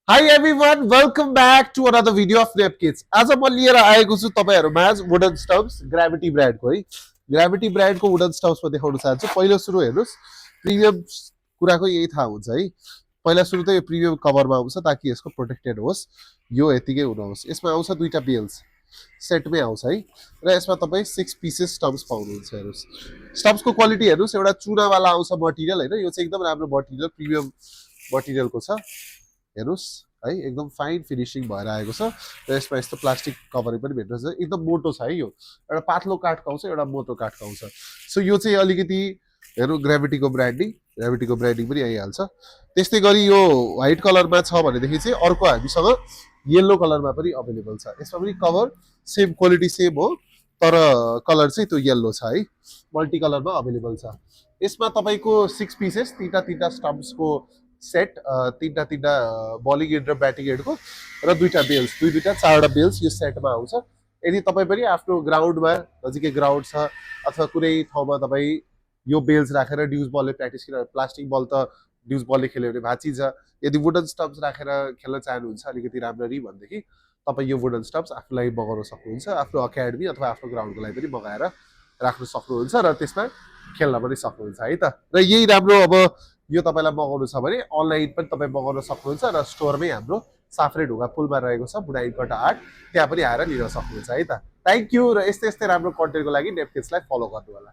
Hi everyone, welcome back to another video of NapKids. आज म लिएर आएको छु तपाईहरुमाझ वुडन स्टम्प्स ग्राभिटी ब्रान्डको है। ग्राभिटी ब्रान्डको वुडन स्टम्प्स म देखाउन चाहन्छु। पहिलो सुरु हेर्नुस्, प्रिमियम कुराको यही थाहा हुन्छ है। पहिला सुरु त यो प्रिमियम कभरमा आउँछ ताकि यसको प्रोटेक्टेड होस्। यो यतिकै हुनुहोस्। यसमा आउँछ दुईटा बेल्स सेटमै आउँछ है। र यसमा तपाई 6 पीसेस स्टम्प्स पाउनुहुन्छ हेर्नुस्। स्टम्प्सको क्वालिटी हेर्नुस्, एउटा चुनावाला आउँछ मटेरियल हैन। यो चाहिँ एकदम राम्रो मटेरियल प्रिमियम मटेरियलको छ। हेर्नुस् है, एकदम फाइन फिनिशिङ भएर आएको छ र यसमा यस्तो प्लास्टिक कभरिङ पनि भेट्नुहुन्छ। एकदम मोटो छ है। यो एउटा पातलो काठको आउँछ, एउटा मोटो काठको आउँछ। सो यो चाहिँ अलिकति हेर्नु ग्राभिटीको ब्रान्डिङ पनि आइहाल्छ। त्यस्तै गरी यो व्हाइट कलरमा छ भनेदेखि चाहिँ अर्को हामीसँग येलो कलरमा पनि अवेलेबल छ। यसमा पनि कभर सेम क्वालिटी सेम हो, तर कलर चाहिँ त्यो येलो छ है। मल्टी कलरमा अवेलेबल छ। यसमा तपाईको 6 पीसेस तीनटा तीनटा स्टम्प्सको सेट, तीनटा बलिङ हेड र ब्याटिङ हेडको र दुईटा बेल्स, दुईटा चारवटा बेल्स यो सेटमा आउँछ। यदि तपाईँ पनि आफ्नो ग्राउन्डमा नजिकै ग्राउन्ड छ अथवा कुनै ठाउँमा तपाईँ यो बेल्स राखेर ड्युज बलले प्र्याक्टिस गरेर, प्लास्टिक बल त ड्युज बलले खेल्यो भने भाँचिन्छ। यदि वुडन स्टम्प्स राखेर खेल्न चाहनुहुन्छ अलिकति राम्ररी भनेदेखि तपाईँ यो वुडन स्टम्प्स आफूलाई मगाउन सक्नुहुन्छ। आफ्नो अकाडेमी अथवा आफ्नो ग्राउन्डको लागि पनि मगाएर राख्न सक्नुहुन्छ र त्यसमा खेल्न पनि सक्नुहुन्छ है त। र यही राम्रो, अब यो तपाईँलाई मगाउनु छ भने अनलाइन पनि तपाईँ मगाउन सक्नुहुन्छ र स्टोरमै हाम्रो साफ्रे ढुङ्गा पुलमा रहेको छ बुढाइकटा 8, त्यहाँ पनि आएर लिन सक्नुहुन्छ है त। Thank you. र यस्तै यस्तै राम्रो कन्टेन्टको लागि नेपकिड्सलाई फलो गर्नु होला।